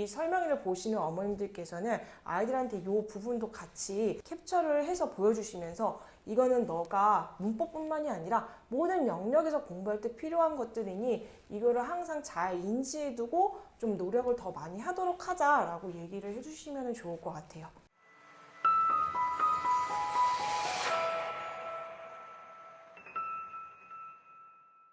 이 설명을 보시는 어머님들께서는 아이들한테 이 부분도 같이 캡처를 해서 보여주시면서 이거는 너가 문법뿐만이 아니라 모든 영역에서 공부할 때 필요한 것들이니 이거를 항상 잘 인지해두고 좀 노력을 더 많이 하도록 하자라고 얘기를 해주시면 좋을 것 같아요.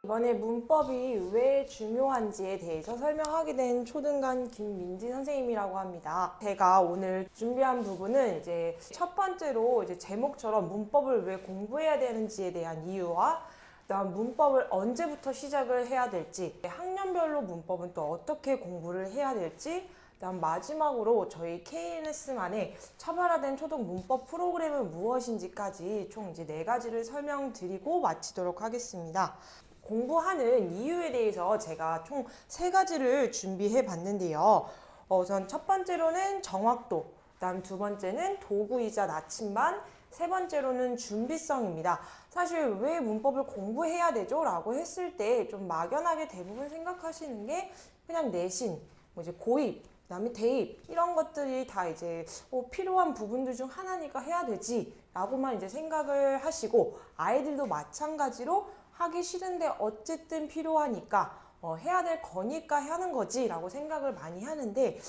이번에 문법이 왜 중요한지에 대해서 설명하게 된 초등관 김민지 선생님이라고 합니다. 제가 오늘 준비한 부분은 이제 첫 번째로 이제 제목처럼 문법을 왜 공부해야 되는지에 대한 이유와 그다음 문법을 언제부터 시작을 해야 될지, 학년별로 문법은 또 어떻게 공부를 해야 될지, 그다음 마지막으로 저희 KNS만의 차별화된 초등 문법 프로그램은 무엇인지까지 총 이제 4가지를 설명드리고 마치도록 하겠습니다. 공부하는 이유에 대해서 제가 총 3가지를 준비해 봤는데요. 우선 첫 번째로는 정확도, 그다음 두 번째는 도구이자 나침반, 세 번째로는 준비성입니다. 사실 왜 문법을 공부해야 되죠? 라고 했을 때 좀 막연하게 대부분 생각하시는 게 그냥 내신, 이제 고입, 그다음에 대입 이런 것들이 다 이제 필요한 부분들 중 하나니까 해야 되지 라고만 이제 생각을 하시고, 아이들도 마찬가지로 하기 싫은데 어쨌든 필요하니까 해야 될 거니까 하는 거지 라고 생각을 많이 하는데,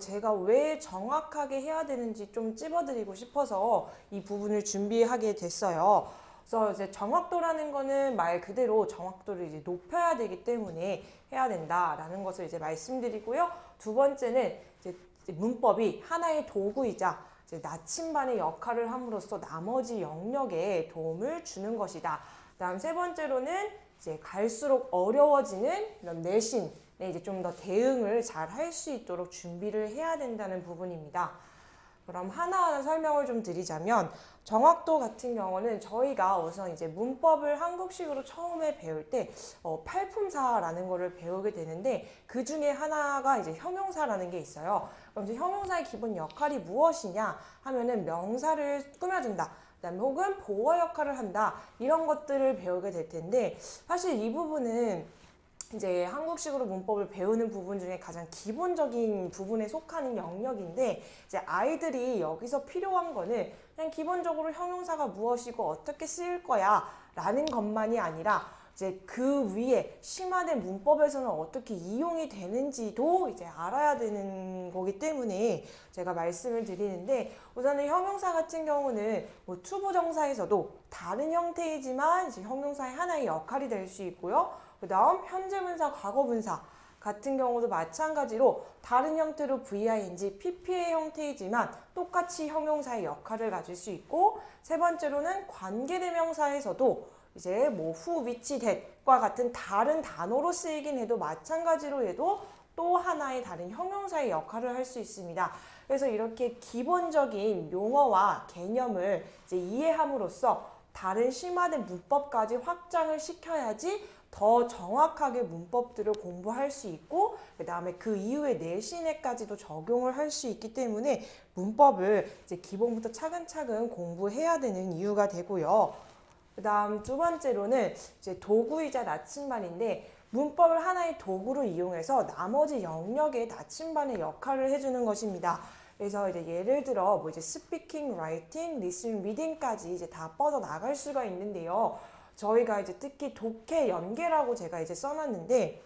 제가 왜 정확하게 해야 되는지 좀 찝어드리고 싶어서 이 부분을 준비하게 됐어요. 그래서 이제 정확도라는 거는 말 그대로 정확도를 이제 높여야 되기 때문에 해야 된다라는 것을 이제 말씀드리고요. 두 번째는 이제 문법이 하나의 도구이자 이제 나침반의 역할을 함으로써 나머지 영역에 도움을 주는 것이다. 그다음 세 번째로는 이제 갈수록 어려워지는 이런 내신에 이제 좀 더 대응을 잘 할 수 있도록 준비를 해야 된다는 부분입니다. 그럼 하나하나 설명을 좀 드리자면, 정확도 같은 경우는 저희가 우선 이제 문법을 한국식으로 처음에 배울 때 팔품사라는 거를 배우게 되는데, 그 중에 하나가 이제 형용사라는 게 있어요. 그럼 이제 형용사의 기본 역할이 무엇이냐 하면은 명사를 꾸며준다, 그다음에 혹은 보어 역할을 한다, 이런 것들을 배우게 될 텐데, 사실 이 부분은 이제 한국식으로 문법을 배우는 부분 중에 가장 기본적인 부분에 속하는 영역인데, 이제 아이들이 여기서 필요한 거는 그냥 기본적으로 형용사가 무엇이고 어떻게 쓰일 거야 라는 것만이 아니라 이제 그 위에 심화된 문법에서는 어떻게 이용이 되는지도 이제 알아야 되는 거기 때문에 제가 말씀을 드리는데, 우선은 형용사 같은 경우는 뭐 투부정사에서도 다른 형태이지만 이제 형용사의 하나의 역할이 될 수 있고요. 그 다음 현재분사, 과거분사 같은 경우도 마찬가지로 다른 형태로 VING, PP의 형태이지만 똑같이 형용사의 역할을 가질 수 있고, 세 번째로는 관계대명사에서도 이제 뭐 후, 위치, that과 같은 다른 단어로 쓰이긴 해도 마찬가지로 해도 또 하나의 다른 형용사의 역할을 할 수 있습니다. 그래서 이렇게 기본적인 용어와 개념을 이제 이해함으로써 다른 심화된 문법까지 확장을 시켜야지 더 정확하게 문법들을 공부할 수 있고, 그 다음에 그 이후에 내신에까지도 적용을 할 수 있기 때문에 문법을 이제 기본부터 차근차근 공부해야 되는 이유가 되고요. 그 다음 두 번째로는 이제 도구이자 나침반인데, 문법을 하나의 도구로 이용해서 나머지 영역의 나침반의 역할을 해주는 것입니다. 그래서 이제 예를 들어 뭐 이제 스피킹, 라이팅, 리스닝, 리딩까지 이제 다 뻗어 나갈 수가 있는데요. 저희가 이제 특히 독해 연계라고 제가 이제 써놨는데,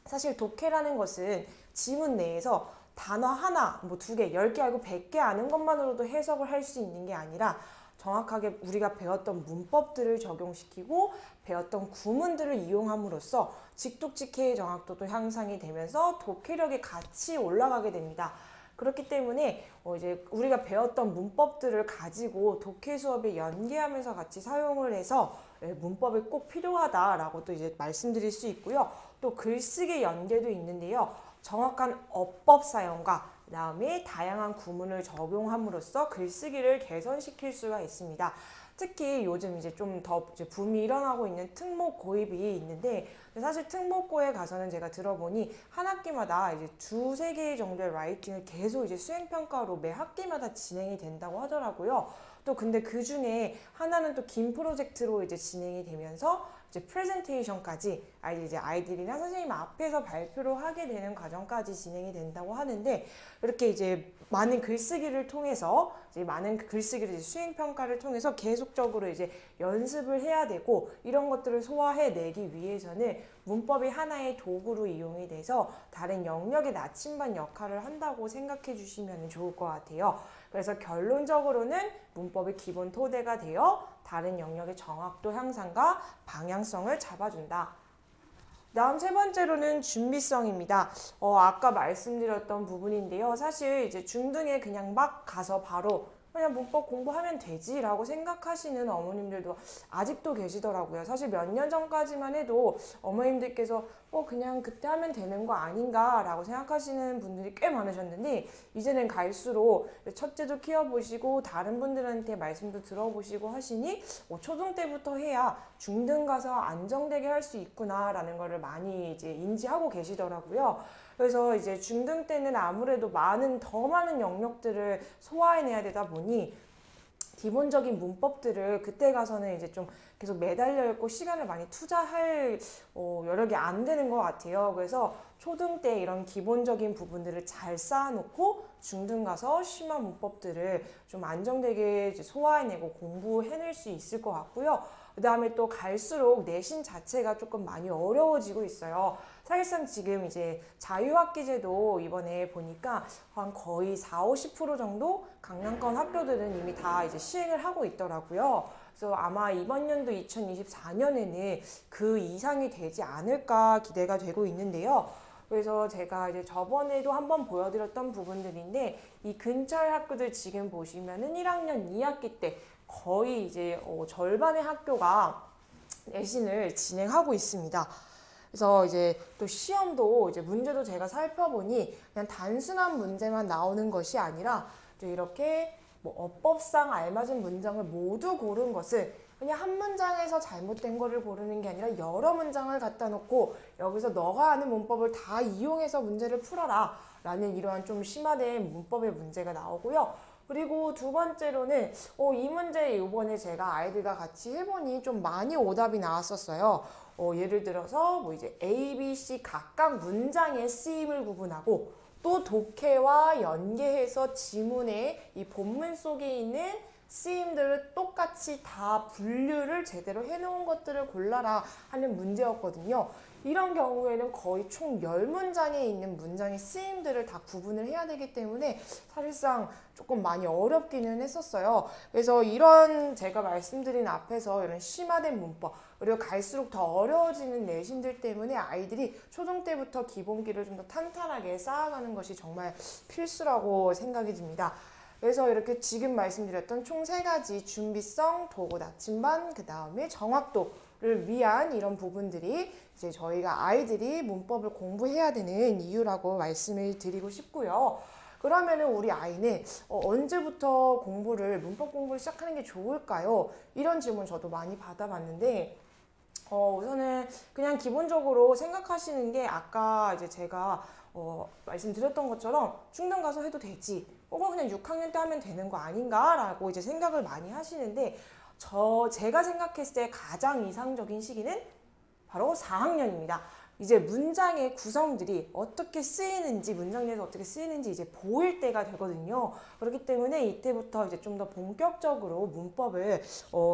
사실 독해라는 것은 지문 내에서 단어 하나, 뭐 2개, 10개 알고 100개 아는 것만으로도 해석을 할 수 있는 게 아니라 정확하게 우리가 배웠던 문법들을 적용시키고 배웠던 구문들을 이용함으로써 직독직해의 정확도도 향상이 되면서 독해력이 같이 올라가게 됩니다. 그렇기 때문에 이제 우리가 배웠던 문법들을 가지고 독해 수업에 연계하면서 같이 사용을 해서 문법이 꼭 필요하다라고 또 이제 말씀드릴 수 있고요. 또 글쓰기 연계도 있는데요. 정확한 어법 사용과 그다음에 다양한 구문을 적용함으로써 글쓰기를 개선시킬 수가 있습니다. 특히 요즘 이제 좀 더 붐이 일어나고 있는 특목고입이 있는데, 사실 특목고에 가서는 제가 들어보니 한 학기마다 이제 2-3개 정도의 라이팅을 계속 이제 수행평가로 매 학기마다 진행이 된다고 하더라고요. 또 근데 그 중에 하나는 또 긴 프로젝트로 이제 진행이 되면서 이제 프레젠테이션까지 아이들이랑 선생님 앞에서 발표를 하게 되는 과정까지 진행이 된다고 하는데, 이렇게 이제 많은 글쓰기를 통해서 이제 많은 글쓰기를 이제 수행 평가를 통해서 계속적으로 이제 연습을 해야 되고, 이런 것들을 소화해내기 위해서는 문법이 하나의 도구로 이용이 돼서 다른 영역의 나침반 역할을 한다고 생각해 주시면 좋을 것 같아요. 그래서 결론적으로는 문법의 기본 토대가 되어 다른 영역의 정확도 향상과 방향성을 잡아준다. 다음 세 번째로는 준비성입니다. 아까 말씀드렸던 부분인데요. 사실 이제 중등에 그냥 막 가서 바로 그냥 문법 공부하면 되지라고 생각하시는 어머님들도 아직도 계시더라고요. 사실 몇 년 전까지만 해도 어머님들께서 그냥 그때 하면 되는 거 아닌가라고 생각하시는 분들이 꽤 많으셨는데, 이제는 갈수록 첫째도 키워보시고 다른 분들한테 말씀도 들어보시고 하시니 초등 때부터 해야 중등 가서 안정되게 할 수 있구나라는 거를 많이 이제 인지하고 계시더라고요. 그래서 이제 중등 때는 아무래도 더 많은 영역들을 소화해내야 되다 보니 기본적인 문법들을 그때 가서는 이제 좀 계속 매달려 있고 시간을 많이 투자할 여력이 안 되는 것 같아요. 그래서 초등 때 이런 기본적인 부분들을 잘 쌓아놓고 중등 가서 심한 문법들을 좀 안정되게 이제 소화해내고 공부해낼 수 있을 것 같고요. 그 다음에 또 갈수록 내신 자체가 조금 많이 어려워지고 있어요. 사실상 지금 이제 자유학기제도 이번에 보니까 한 거의 40~50% 정도 강남권 학교들은 이미 다 이제 시행을 하고 있더라고요. 그래서 아마 이번 연도 2024년에는 그 이상이 되지 않을까 기대가 되고 있는데요. 그래서 제가 이제 저번에도 한번 보여드렸던 부분들인데, 이 근처의 학교들 지금 보시면은 1학년 2학기 때 거의 이제 절반의 학교가 내신을 진행하고 있습니다. 그래서 이제 또 시험도 이제 문제도 제가 살펴보니 그냥 단순한 문제만 나오는 것이 아니라 이렇게 어법상 알맞은 문장을 모두 고른 것을 그냥 한 문장에서 잘못된 거를 고르는 게 아니라 여러 문장을 갖다 놓고 여기서 너가 아는 문법을 다 이용해서 문제를 풀어라 라는 이러한 좀 심화된 문법의 문제가 나오고요. 그리고 두 번째로는 이 문제 이번에 제가 아이들과 같이 해보니 좀 많이 오답이 나왔었어요. 예를 들어서 이제 A, B, C 각각 문장의 쓰임을 구분하고 또 독해와 연계해서 지문의 이 본문 속에 있는 쓰임들을 똑같이 다 분류를 제대로 해놓은 것들을 골라라 하는 문제였거든요. 이런 경우에는 거의 총 10문장에 있는 문장의 쓰임들을 다 구분을 해야 되기 때문에 사실상 조금 많이 어렵기는 했었어요. 그래서 이런 제가 말씀드린 앞에서 이런 심화된 문법, 그리고 갈수록 더 어려워지는 내신들 때문에 아이들이 초등 때부터 기본기를 좀 더 탄탄하게 쌓아가는 것이 정말 필수라고 생각이 듭니다. 그래서 이렇게 지금 말씀드렸던 총 3가지 준비성, 도구 나침반, 그 다음에 정확도를 위한 이런 부분들이 이제 저희가 아이들이 문법을 공부해야 되는 이유라고 말씀을 드리고 싶고요. 그러면은 우리 아이는 언제부터 문법 공부를 시작하는 게 좋을까요? 이런 질문 저도 많이 받아봤는데, 우선은 그냥 기본적으로 생각하시는 게 아까 이제 제가 말씀드렸던 것처럼 중등 가서 해도 되지, 혹은 그냥 6학년 때 하면 되는 거 아닌가 라고 이제 생각을 많이 하시는데, 제가 생각했을 때 가장 이상적인 시기는 바로 4학년입니다. 이제 문장의 구성들이 어떻게 쓰이는지, 문장 내에서 어떻게 쓰이는지 이제 보일 때가 되거든요. 그렇기 때문에 이때부터 이제 좀 더 본격적으로 문법을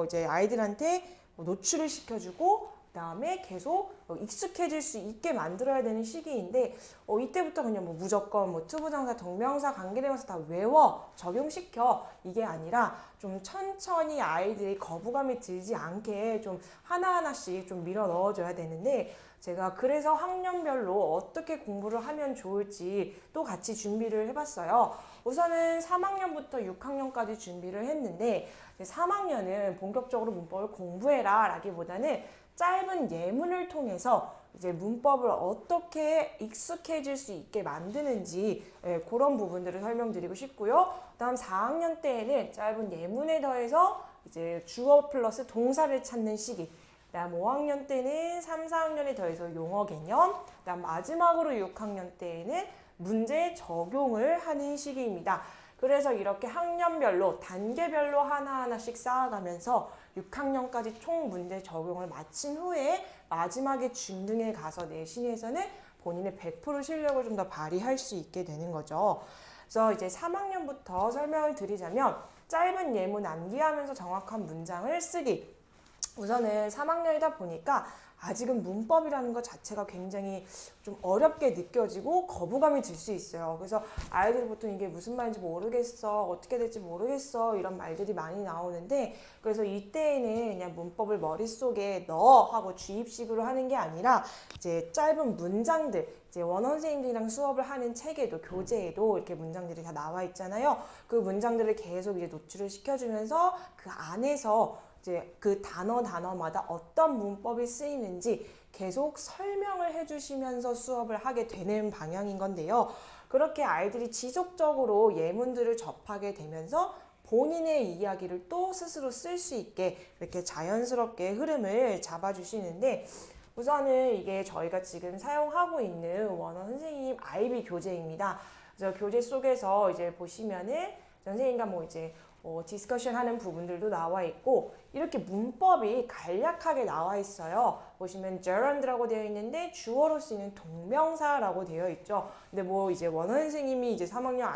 이제 아이들한테 노출을 시켜주고 그다음에 계속 익숙해질 수 있게 만들어야 되는 시기인데, 이때부터 그냥 무조건 투부정사, 동명사, 관계대명사 다 외워 적용시켜 이게 아니라 좀 천천히 아이들이 거부감이 들지 않게 좀 하나하나씩 좀 밀어 넣어줘야 되는데, 제가 그래서 학년별로 어떻게 공부를 하면 좋을지 또 같이 준비를 해봤어요. 우선은 3학년부터 6학년까지 준비를 했는데, 3학년은 본격적으로 문법을 공부해라 라기보다는 짧은 예문을 통해서 이제 문법을 어떻게 익숙해질 수 있게 만드는지 그런 부분들을 설명드리고 싶고요. 다음 4학년 때에는 짧은 예문에 더해서 이제 주어 플러스 동사를 찾는 시기, 그다음 5학년 때는 3, 4학년에 더해서 용어 개념, 그다음 마지막으로 6학년 때에는 문제 적용을 하는 시기입니다. 그래서 이렇게 학년별로 단계별로 하나하나씩 쌓아가면서 6학년까지 총 문제 적용을 마친 후에 마지막에 중등에 가서 내신에서는 본인의 100% 실력을 좀 더 발휘할 수 있게 되는 거죠. 그래서 이제 3학년부터 설명을 드리자면 짧은 예문 암기하면서 정확한 문장을 쓰기. 우선은 3학년이다 보니까 아직은 문법이라는 것 자체가 굉장히 좀 어렵게 느껴지고 거부감이 들 수 있어요. 그래서 아이들이 보통 이게 무슨 말인지 모르겠어, 어떻게 될지 모르겠어 이런 말들이 많이 나오는데, 그래서 이때에는 그냥 문법을 머릿속에 넣어 하고 주입식으로 하는 게 아니라 이제 짧은 문장들, 이제 원어 선생님들이랑 수업을 하는 책에도 교재에도 이렇게 문장들이 다 나와 있잖아요. 그 문장들을 계속 이제 노출을 시켜주면서 그 안에서 이제 그 단어마다 어떤 문법이 쓰이는지 계속 설명을 해주시면서 수업을 하게 되는 방향인 건데요. 그렇게 아이들이 지속적으로 예문들을 접하게 되면서 본인의 이야기를 또 스스로 쓸 수 있게 이렇게 자연스럽게 흐름을 잡아주시는데, 우선은 이게 저희가 지금 사용하고 있는 원어 선생님 아이비 교재입니다. 그래서 교재 속에서 이제 보시면은 선생님과 뭐 이제 디스커션 하는 부분들도 나와 있고, 이렇게 문법이 간략하게 나와 있어요. 보시면 gerund라고 되어 있는데 주어로 쓰이는 동명사라고 되어 있죠. 근데 뭐 이제 원어 선생님이 이제 3학년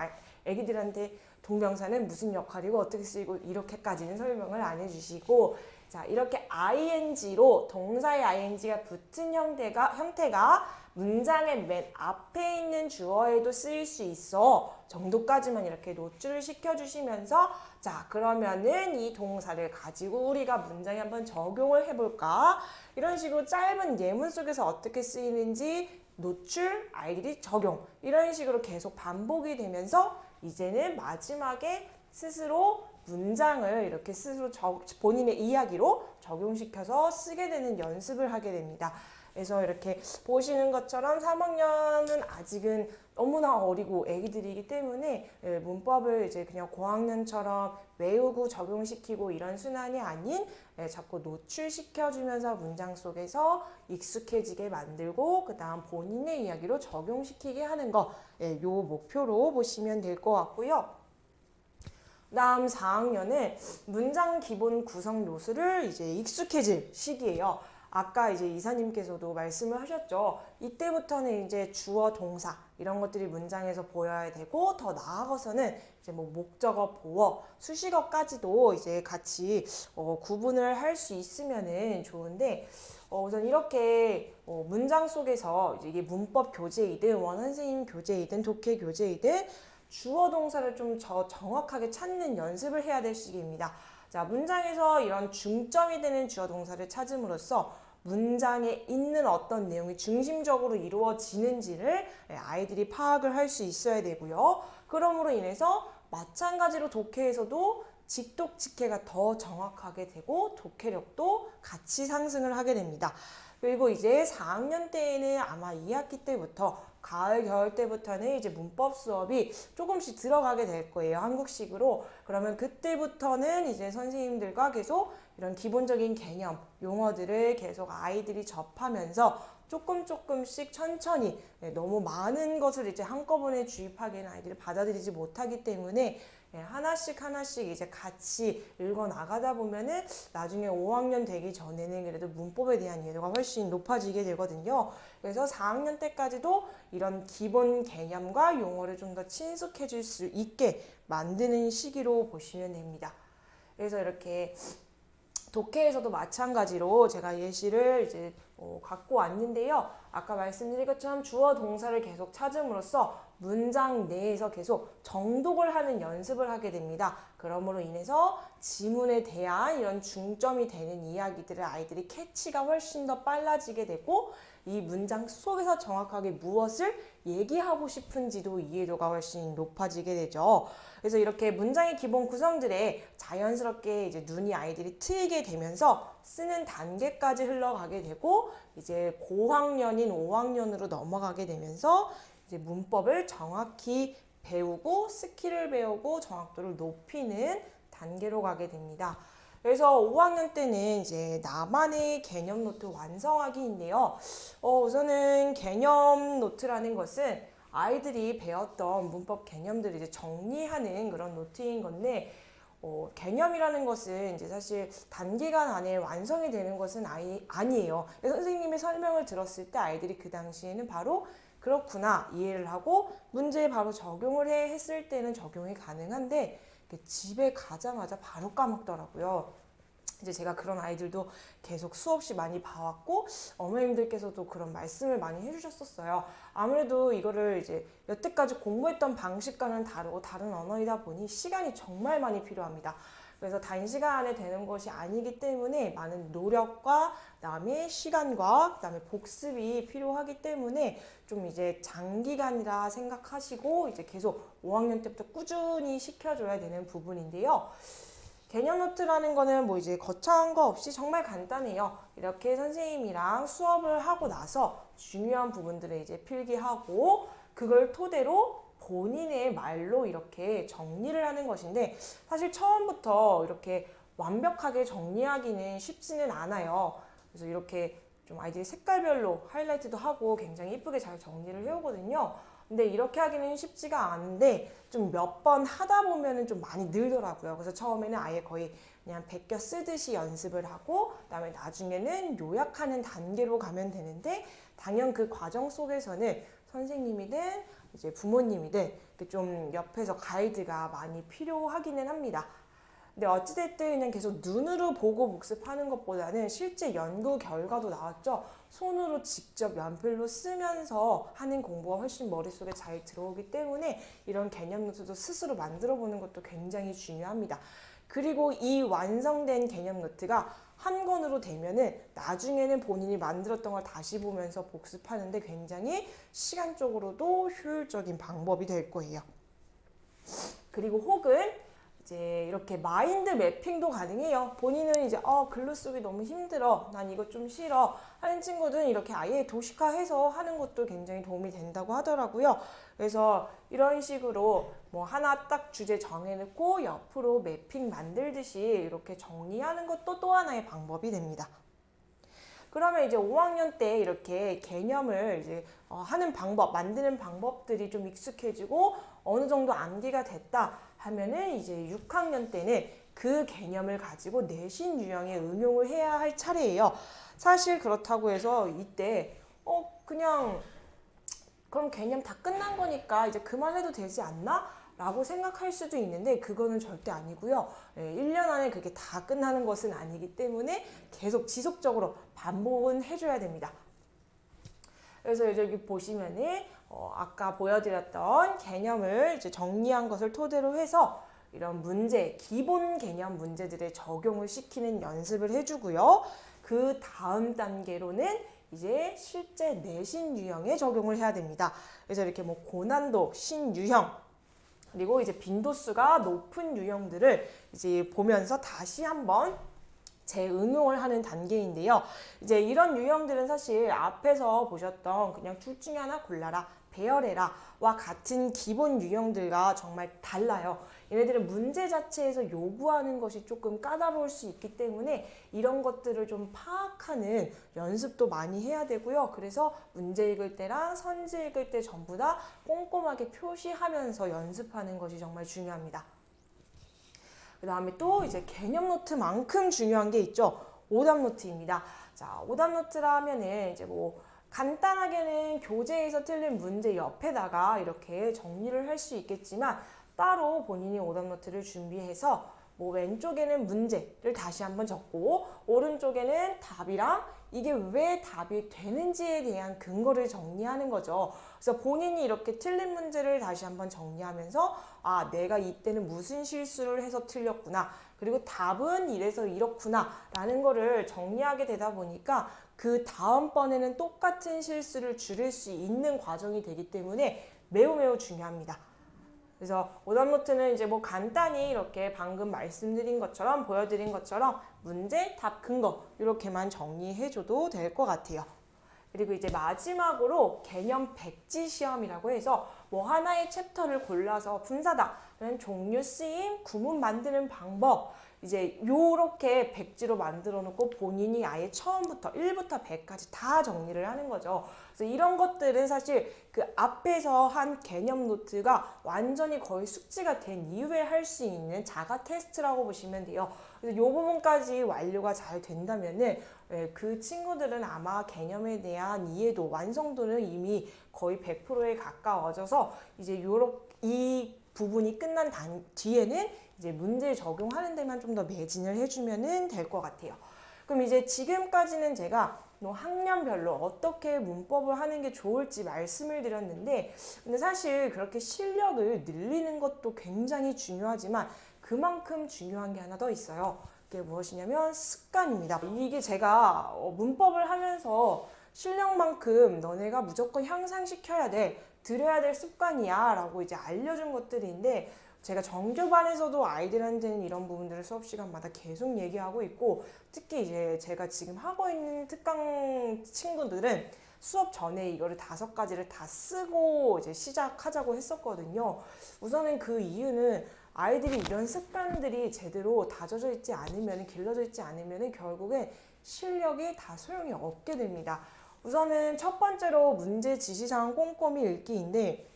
애기들한테 동명사는 무슨 역할이고 어떻게 쓰이고 이렇게까지는 설명을 안 해주시고, 자, 이렇게 ing로 동사의 ing가 붙은 형태가 문장의 맨 앞에 있는 주어에도 쓰일 수 있어 정도까지만 이렇게 노출을 시켜주시면서, 자, 그러면은 이 동사를 가지고 우리가 문장에 한번 적용을 해볼까? 이런 식으로 짧은 예문 속에서 어떻게 쓰이는지 노출, 아이들이 적용, 이런 식으로 계속 반복이 되면서 이제는 마지막에 스스로 문장을 이렇게 스스로 본인의 이야기로 적용시켜서 쓰게 되는 연습을 하게 됩니다. 그래서 이렇게 보시는 것처럼 3학년은 아직은 너무나 어리고 애기들이기 때문에 문법을 이제 그냥 고학년처럼 외우고 적용시키고 이런 순환이 아닌 자꾸 노출시켜주면서 문장 속에서 익숙해지게 만들고 그 다음 본인의 이야기로 적용시키게 하는 거, 요 목표로 보시면 될 것 같고요. 다음 4학년은 문장 기본 구성 요소를 이제 익숙해질 시기예요. 아까 이제 이사님께서도 말씀을 하셨죠. 이때부터는 이제 주어, 동사 이런 것들이 문장에서 보여야 되고, 더 나아가서는 이제 뭐 목적어, 보어, 수식어까지도 이제 같이 구분을 할 수 있으면은 좋은데, 우선 이렇게 문장 속에서 이제 이게 문법 교재이든 원어 선생님 교재이든 독해 교재이든 주어 동사를 좀 정확하게 찾는 연습을 해야 될 시기입니다. 자, 문장에서 이런 중점이 되는 주어 동사를 찾음으로써 문장에 있는 어떤 내용이 중심적으로 이루어지는지를 아이들이 파악을 할 수 있어야 되고요. 그러므로 인해서 마찬가지로 독해에서도 직독, 직해가 더 정확하게 되고 독해력도 같이 상승을 하게 됩니다. 그리고 이제 4학년 때에는 아마 2학기 때부터 가을, 겨울 때부터는 이제 문법 수업이 조금씩 들어가게 될 거예요. 한국식으로. 그러면 그때부터는 이제 선생님들과 계속 이런 기본적인 개념, 용어들을 계속 아이들이 접하면서 조금씩 천천히, 너무 많은 것을 이제 한꺼번에 주입하기에는 아이들이 받아들이지 못하기 때문에 하나씩 이제 같이 읽어 나가다 보면은 나중에 5학년 되기 전에는 그래도 문법에 대한 이해도가 훨씬 높아지게 되거든요. 그래서 4학년 때까지도 이런 기본 개념과 용어를 좀 더 친숙해질 수 있게 만드는 시기로 보시면 됩니다. 그래서 이렇게 독해에서도 마찬가지로 제가 예시를 이제 갖고 왔는데요. 아까 말씀드린 것처럼 주어 동사를 계속 찾음으로써 문장 내에서 계속 정독을 하는 연습을 하게 됩니다. 그러므로 인해서 지문에 대한 이런 중점이 되는 이야기들을 아이들이 캐치가 훨씬 더 빨라지게 되고, 이 문장 속에서 정확하게 무엇을 얘기하고 싶은지도 이해도가 훨씬 높아지게 되죠. 그래서 이렇게 문장의 기본 구성들에 자연스럽게 이제 눈이 아이들이 트이게 되면서 쓰는 단계까지 흘러가게 되고, 이제 고학년인 5학년으로 넘어가게 되면서 이제 문법을 정확히 배우고 스킬을 배우고 정확도를 높이는 단계로 가게 됩니다. 그래서 5학년 때는 이제 나만의 개념 노트 완성하기인데요. 우선은 개념 노트라는 것은 아이들이 배웠던 문법 개념들을 이제 정리하는 그런 노트인 건데, 개념이라는 것은 이제 사실 단기간 안에 완성이 되는 것은 아니에요. 선생님의 설명을 들었을 때 아이들이 그 당시에는 바로 그렇구나 이해를 하고 문제에 바로 적용을 했을 때는 적용이 가능한데, 집에 가자마자 바로 까먹더라고요. 이제 제가 그런 아이들도 계속 수없이 많이 봐왔고, 어머님들께서도 그런 말씀을 많이 해주셨었어요. 아무래도 이거를 이제 여태까지 공부했던 방식과는 다르고 다른 언어이다 보니 시간이 정말 많이 필요합니다. 그래서 단시간에 되는 것이 아니기 때문에 많은 노력과 그다음에 시간과 그다음에 복습이 필요하기 때문에 좀 이제 장기간이라 생각하시고 이제 계속 5학년 때부터 꾸준히 시켜줘야 되는 부분인데요. 개념 노트라는 거는 뭐 이제 거창한 거 없이 정말 간단해요. 이렇게 선생님이랑 수업을 하고 나서 중요한 부분들을 이제 필기하고 그걸 토대로 본인의 말로 이렇게 정리를 하는 것인데, 사실 처음부터 이렇게 완벽하게 정리하기는 쉽지는 않아요. 그래서 이렇게 좀 아이들이 색깔별로 하이라이트도 하고 굉장히 예쁘게 잘 정리를 해오거든요. 근데 이렇게 하기는 쉽지가 않은데 좀 몇 번 하다 보면은 좀 많이 늘더라고요. 그래서 처음에는 아예 거의 그냥 베껴 쓰듯이 연습을 하고 그다음에 나중에는 요약하는 단계로 가면 되는데, 당연 그 과정 속에서는 선생님이든 이제 부모님이든 좀 옆에서 가이드가 많이 필요하기는 합니다. 근데 어찌됐든 그냥 계속 눈으로 보고 복습하는 것보다는 실제 연구 결과도 나왔죠. 손으로 직접 연필로 쓰면서 하는 공부가 훨씬 머릿속에 잘 들어오기 때문에 이런 개념 노트도 스스로 만들어 보는 것도 굉장히 중요합니다. 그리고 이 완성된 개념 노트가 한 권으로 되면은 나중에는 본인이 만들었던 걸 다시 보면서 복습하는데 굉장히 시간적으로도 효율적인 방법이 될 거예요. 그리고 혹은 이제 이렇게 마인드 매핑도 가능해요. 본인은 이제 글로 쓰기 너무 힘들어, 난 이거 좀 싫어 하는 친구들은 이렇게 아예 도식화해서 하는 것도 굉장히 도움이 된다고 하더라고요. 그래서 이런 식으로 뭐 하나 딱 주제 정해놓고 옆으로 매핑 만들듯이 이렇게 정리하는 것도 또 하나의 방법이 됩니다. 그러면 이제 5학년 때 이렇게 개념을 이제 하는 방법, 만드는 방법들이 좀 익숙해지고 어느 정도 암기가 됐다 하면은 이제 6학년 때는 그 개념을 가지고 내신 유형에 응용을 해야 할 차례예요. 사실 그렇다고 해서 이때 그냥 그럼 개념 다 끝난 거니까 이제 그만해도 되지 않나? 라고 생각할 수도 있는데 그거는 절대 아니고요. 1년 안에 그게 다 끝나는 것은 아니기 때문에 계속 지속적으로 반복은 해줘야 됩니다. 그래서 여기 보시면은 아까 보여드렸던 개념을 이제 정리한 것을 토대로 해서 이런 문제, 기본 개념 문제들에 적용을 시키는 연습을 해주고요. 그 다음 단계로는 이제 실제 내신 유형에 적용을 해야 됩니다. 그래서 이렇게 뭐 고난도, 신유형, 그리고 이제 빈도수가 높은 유형들을 이제 보면서 다시 한번 재응용을 하는 단계인데요. 이제 이런 유형들은 사실 앞에서 보셨던 그냥 둘 중에 하나 골라라, 배열해라와 같은 기본 유형들과 정말 달라요. 얘네들은 문제 자체에서 요구하는 것이 조금 까다로울 수 있기 때문에 이런 것들을 좀 파악하는 연습도 많이 해야 되고요. 그래서 문제 읽을 때랑 선지 읽을 때 전부 다 꼼꼼하게 표시하면서 연습하는 것이 정말 중요합니다. 그 다음에 또 이제 개념 노트만큼 중요한 게 있죠. 오답 노트입니다. 자, 오답 노트라 하면은 이제 뭐 간단하게는 교재에서 틀린 문제 옆에다가 이렇게 정리를 할 수 있겠지만 따로 본인이 오답 노트를 준비해서 뭐 왼쪽에는 문제를 다시 한번 적고 오른쪽에는 답이랑 이게 왜 답이 되는지에 대한 근거를 정리하는 거죠. 그래서 본인이 이렇게 틀린 문제를 다시 한번 정리하면서 내가 이때는 무슨 실수를 해서 틀렸구나, 그리고 답은 이래서 이렇구나 라는 거를 정리하게 되다 보니까 그 다음번에는 똑같은 실수를 줄일 수 있는 과정이 되기 때문에 매우 중요합니다. 그래서 오답 노트는 이제 뭐 간단히 이렇게 방금 말씀드린 것처럼 보여드린 것처럼 문제, 답, 근거 이렇게만 정리해줘도 될 것 같아요. 그리고 이제 마지막으로 개념 백지 시험이라고 해서 뭐 하나의 챕터를 골라서 분사다, 종류, 쓰임, 구문 만드는 방법 이제 요렇게 백지로 만들어 놓고 본인이 아예 처음부터 1부터 100까지 다 정리를 하는 거죠. 그래서 이런 것들은 사실 그 앞에서 한 개념 노트가 완전히 거의 숙지가 된 이후에 할 수 있는 자가 테스트라고 보시면 돼요. 그래서 요 부분까지 완료가 잘 된다면은 그 친구들은 아마 개념에 대한 이해도, 완성도는 이미 거의 100%에 가까워져서 이제 이 부분이 끝난 뒤에는 이제 문제 적용하는 데만 좀 더 매진을 해주면은 될 것 같아요. 그럼 이제 지금까지는 제가 학년별로 어떻게 문법을 하는 게 좋을지 말씀을 드렸는데, 근데 사실 그렇게 실력을 늘리는 것도 굉장히 중요하지만 그만큼 중요한 게 하나 더 있어요. 그게 무엇이냐면 습관입니다. 이게 제가 문법을 하면서 실력만큼 너네가 무조건 향상시켜야 돼, 들여야 될 습관이야 라고 이제 알려준 것들인데, 제가 정규반에서도 아이들한테는 이런 부분들을 수업 시간마다 계속 얘기하고 있고, 특히 이제 제가 지금 하고 있는 특강 친구들은 수업 전에 이거를 5가지를 다 쓰고 이제 시작하자고 했었거든요. 우선은 그 이유는 아이들이 이런 습관들이 제대로 다져져 있지 않으면, 길러져 있지 않으면 결국엔 실력이 다 소용이 없게 됩니다. 우선은 첫 번째로 문제 지시사항 꼼꼼히 읽기인데,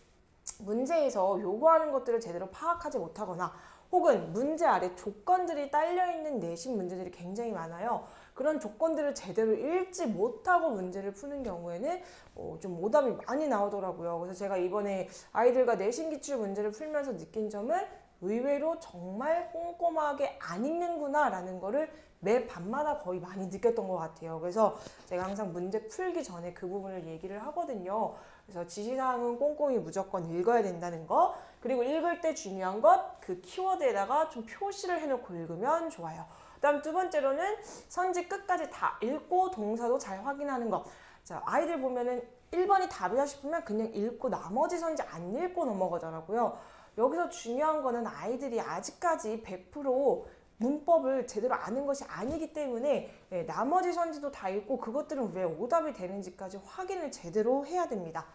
문제에서 요구하는 것들을 제대로 파악하지 못하거나 혹은 문제 아래 조건들이 딸려있는 내신 문제들이 굉장히 많아요. 그런 조건들을 제대로 읽지 못하고 문제를 푸는 경우에는 좀 오답이 많이 나오더라고요. 그래서 제가 이번에 아이들과 내신 기출 문제를 풀면서 느낀 점은 의외로 정말 꼼꼼하게 안 읽는구나 라는 거를 매 밤마다 거의 많이 느꼈던 것 같아요. 그래서 제가 항상 문제 풀기 전에 그 부분을 얘기를 하거든요. 그래서 지시사항은 꼼꼼히 무조건 읽어야 된다는 거, 그리고 읽을 때 중요한 것, 그 키워드에다가 좀 표시를 해놓고 읽으면 좋아요. 그다음 두 번째로는 선지 끝까지 다 읽고 동사도 잘 확인하는 것. 자, 아이들 보면은 1번이 답이다 싶으면 그냥 읽고 나머지 선지 안 읽고 넘어가더라고요. 여기서 중요한 거는 아이들이 아직까지 100% 문법을 제대로 아는 것이 아니기 때문에 나머지 선지도 다 읽고 그것들은 왜 오답이 되는지까지 확인을 제대로 해야 됩니다.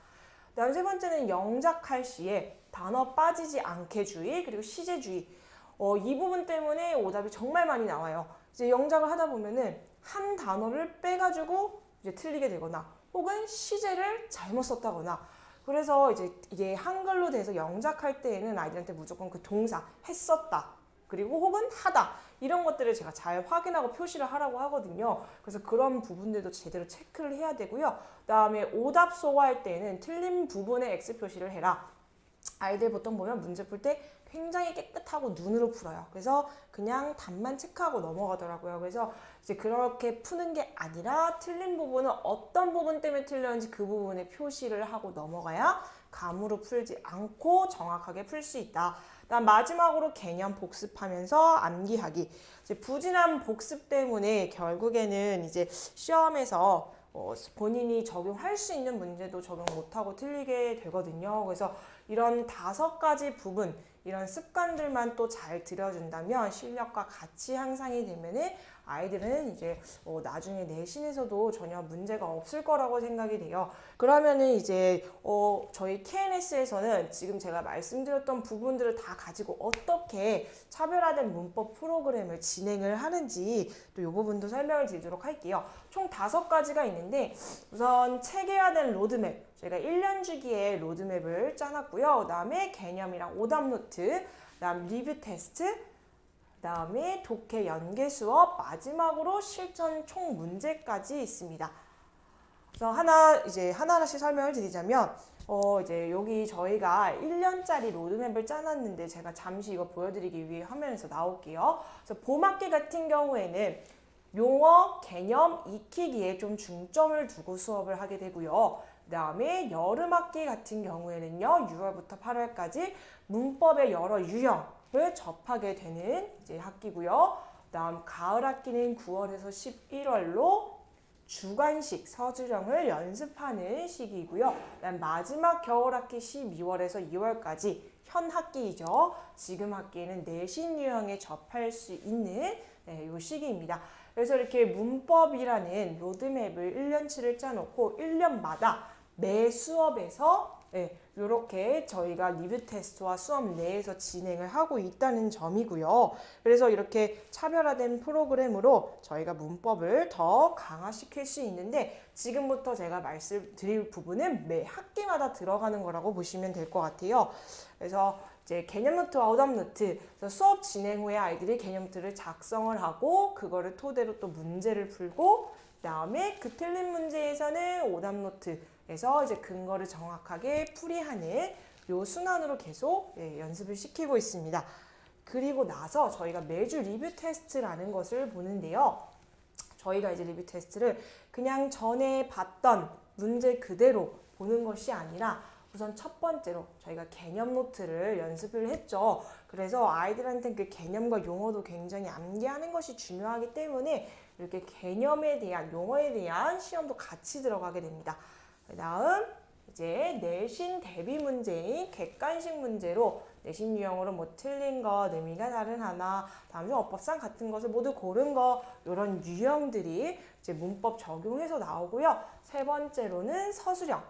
다음 세 번째는 영작할 시에 단어 빠지지 않게 주의, 그리고 시제주의. 이 부분 때문에 오답이 정말 많이 나와요. 이제 영작을 하다 보면은 한 단어를 빼가지고 이제 틀리게 되거나 혹은 시제를 잘못 썼다거나, 그래서 이제 이게 한글로 돼서 영작할 때에는 아이들한테 무조건 그 동사 했었다, 그리고 혹은 하다, 이런 것들을 제가 잘 확인하고 표시를 하라고 하거든요. 그래서 그런 부분들도 제대로 체크를 해야 되고요. 그다음에 오답소화 할 때는 틀린 부분에 X 표시를 해라. 아이들 보통 보면 문제 풀 때 굉장히 깨끗하고 눈으로 풀어요. 그래서 그냥 답만 체크하고 넘어가더라고요. 그래서 이제 그렇게 푸는 게 아니라 틀린 부분은 어떤 부분 때문에 틀렸는지 그 부분에 표시를 하고 넘어가야 감으로 풀지 않고 정확하게 풀 수 있다. 그다음 마지막으로 개념 복습하면서 암기하기. 이제 부진한 복습 때문에 결국에는 이제 시험에서 본인이 적용할 수 있는 문제도 적용 못하고 틀리게 되거든요. 그래서 이런 5가지 부분, 이런 습관들만 또 잘 들여준다면 실력과 같이 향상이 되면은 아이들은 이제 나중에 내신에서도 전혀 문제가 없을 거라고 생각이 돼요. 그러면은 이제 저희 KNS에서는 지금 제가 말씀드렸던 부분들을 다 가지고 어떻게 차별화된 문법 프로그램을 진행을 하는지 또 이 부분도 설명을 드리도록 할게요. 총 5가지가 있는데, 우선 체계화된 로드맵, 저희가 1년 주기에 로드맵을 짜놨고요. 그 다음에 개념이랑 오답 노트, 그 다음 리뷰 테스트, 그 다음에 독해 연계 수업, 마지막으로 실전 총 문제까지 있습니다. 그래서 하나하나씩 설명을 드리자면, 이제 여기 저희가 1년짜리 로드맵을 짜놨는데 제가 잠시 이거 보여드리기 위해 화면에서 나올게요. 그래서 봄학기 같은 경우에는 용어, 개념, 익히기에 좀 중점을 두고 수업을 하게 되고요. 그 다음에 여름학기 같은 경우에는요, 6월부터 8월까지 문법의 여러 유형을 접하게 되는 이제 학기고요. 그 다음 가을학기는 9월에서 11월로 주관식 서술형을 연습하는 시기이고요. 그다음 마지막 겨울학기 12월에서 2월까지 현 학기이죠. 지금 학기에는 내신 유형에 접할 수 있는 이 시기입니다. 그래서 이렇게 문법이라는 로드맵을 1년치를 짜놓고 1년마다 매 수업에서 이렇게 저희가 리뷰 테스트와 수업 내에서 진행을 하고 있다는 점이고요. 그래서 이렇게 차별화된 프로그램으로 저희가 문법을 더 강화시킬 수 있는데 지금부터 제가 말씀드릴 부분은 매 학기마다 들어가는 거라고 보시면 될 것 같아요. 그래서 이제 개념 노트와 오답 노트, 수업 진행 후에 아이들이 개념 노트를 작성을 하고 그거를 토대로 또 문제를 풀고 그다음에 그 틀린 문제에서는 오답 노트에서 이제 근거를 정확하게 풀이하는 요 순환으로 계속 연습을 시키고 있습니다. 그리고 나서 저희가 매주 리뷰 테스트라는 것을 보는데요. 저희가 이제 리뷰 테스트를 그냥 전에 봤던 문제 그대로 보는 것이 아니라 우선 첫 번째로 저희가 개념 노트를 연습을 했죠. 그래서 아이들한테 그 개념과 용어도 굉장히 암기하는 것이 중요하기 때문에 이렇게 개념에 대한, 용어에 대한 시험도 같이 들어가게 됩니다. 그 다음 이제 내신 대비 문제인 객관식 문제로 내신 유형으로 뭐 틀린 것, 의미가 다른 하나, 다음 중 어법상 같은 것을 모두 고른 거, 이런 유형들이 이제 문법 적용해서 나오고요. 세 번째로는 서술형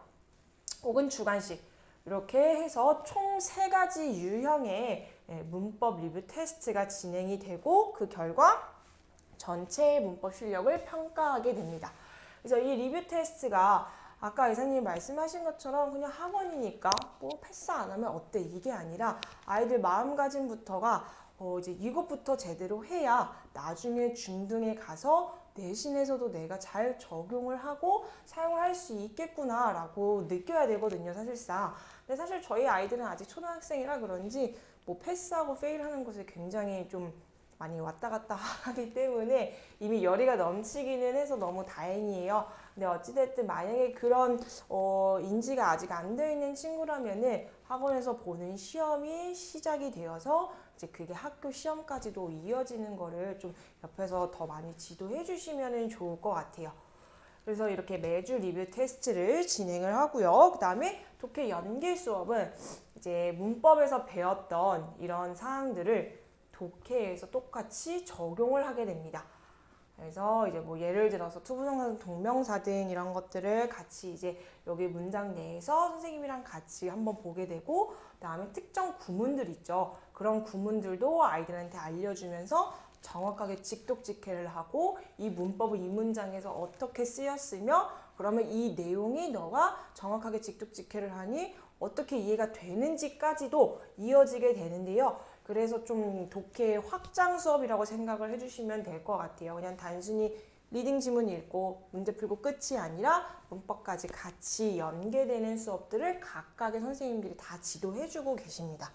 혹은 주관식 이렇게 해서 총 3가지 유형의 문법 리뷰 테스트가 진행이 되고 그 결과 전체 문법 실력을 평가하게 됩니다. 그래서 이 리뷰 테스트가 아까 이사님이 말씀하신 것처럼 그냥 학원이니까 뭐 패스 안 하면 어때 이게 아니라 아이들 마음가짐부터가 이제 이것부터 제대로 해야 나중에 중등에 가서 내신에서도 내가 잘 적용을 하고 사용을 할 수 있겠구나 라고 느껴야 되거든요, 사실상. 근데 사실 저희 아이들은 아직 초등학생이라 그런지 뭐 패스하고 페일하는 것을 굉장히 좀 많이 왔다 갔다 하기 때문에 이미 열의가 넘치기는 해서 너무 다행이에요. 근데 어찌됐든 만약에 그런 인지가 아직 안 되어 있는 친구라면은 학원에서 보는 시험이 시작이 되어서 이제 그게 학교 시험까지도 이어지는 거를 좀 옆에서 더 많이 지도해 주시면 좋을 것 같아요. 그래서 이렇게 매주 리뷰 테스트를 진행을 하고요. 그 다음에 독해 연계 수업은 이제 문법에서 배웠던 이런 사항들을 독해에서 똑같이 적용을 하게 됩니다. 그래서 이제 뭐 예를 들어서 투부정사든 동명사든 이런 것들을 같이 이제 여기 문장 내에서 선생님이랑 같이 한번 보게 되고 그다음에 특정 구문들 있죠. 그런 구문들도 아이들한테 알려주면서 정확하게 직독직해를 하고 이 문법은 이 문장에서 어떻게 쓰였으며 그러면 이 내용이 너가 정확하게 직독직해를 하니 어떻게 이해가 되는지까지도 이어지게 되는데요. 그래서 좀 독해 확장 수업이라고 생각을 해주시면 될 것 같아요. 그냥 단순히 리딩 지문 읽고 문제 풀고 끝이 아니라 문법까지 같이 연계되는 수업들을 각각의 선생님들이 다 지도해주고 계십니다.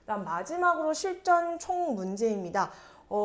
그다음 마지막으로 실전 총 문제입니다.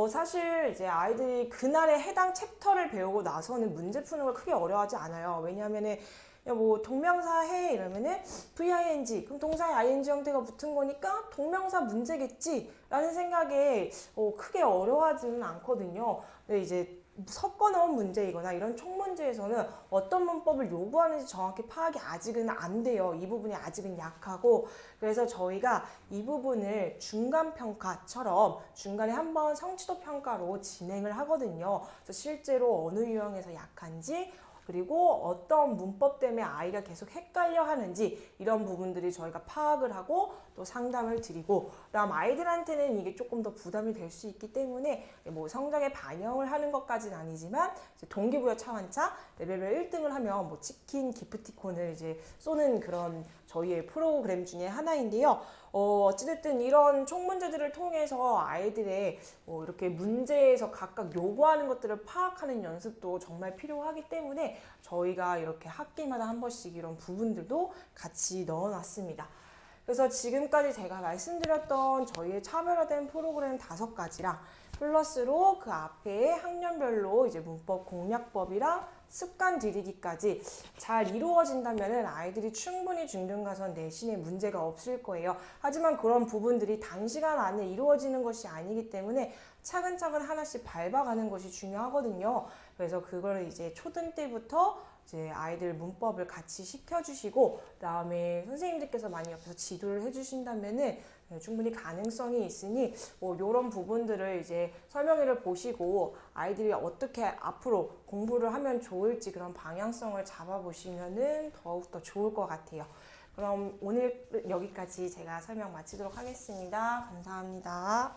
사실 이제 아이들이 그날의 해당 챕터를 배우고 나서는 문제 푸는 걸 크게 어려워하지 않아요. 왜냐하면은 뭐 동명사 해 이러면은 VING 그럼 동사에 ING 형태가 붙은 거니까 동명사 문제겠지 라는 생각에 크게 어려워하지는 않거든요. 근데 이제 섞어 넣은 문제이거나 이런 총 문제에서는 어떤 문법을 요구하는지 정확히 파악이 아직은 안 돼요. 이 부분이 아직은 약하고 그래서 저희가 이 부분을 중간평가처럼 중간에 한번 성취도 평가로 진행을 하거든요. 그래서 실제로 어느 유형에서 약한지 그리고 어떤 문법 때문에 아이가 계속 헷갈려 하는지 이런 부분들이 저희가 파악을 하고 또 상담을 드리고 그다음 아이들한테는 이게 조금 더 부담이 될 수 있기 때문에 뭐 성적에 반영을 하는 것까지는 아니지만 이제 동기부여 차원차 레벨별 1등을 하면 뭐 치킨, 기프티콘을 이제 쏘는 그런 저희의 프로그램 중에 하나인데요. 어찌됐든 이런 총 문제들을 통해서 아이들의 이렇게 문제에서 각각 요구하는 것들을 파악하는 연습도 정말 필요하기 때문에 저희가 이렇게 학기마다 한 번씩 이런 부분들도 같이 넣어놨습니다. 그래서 지금까지 제가 말씀드렸던 저희의 차별화된 프로그램 5가지랑 플러스로 그 앞에 학년별로 이제 문법 공략법이랑 습관 들이기까지 잘 이루어진다면 아이들이 충분히 중등 가선 내신에 문제가 없을 거예요. 하지만 그런 부분들이 단시간 안에 이루어지는 것이 아니기 때문에 차근차근 하나씩 밟아가는 것이 중요하거든요. 그래서 그걸 이제 초등 때부터 이제 아이들 문법을 같이 시켜주시고, 그다음에 선생님들께서 많이 옆에서 지도를 해주신다면은 충분히 가능성이 있으니 이런 부분들을 이제 설명회를 보시고 아이들이 어떻게 앞으로 공부를 하면 좋을지 그런 방향성을 잡아보시면은 더욱더 좋을 것 같아요. 그럼 오늘 여기까지 제가 설명 마치도록 하겠습니다. 감사합니다.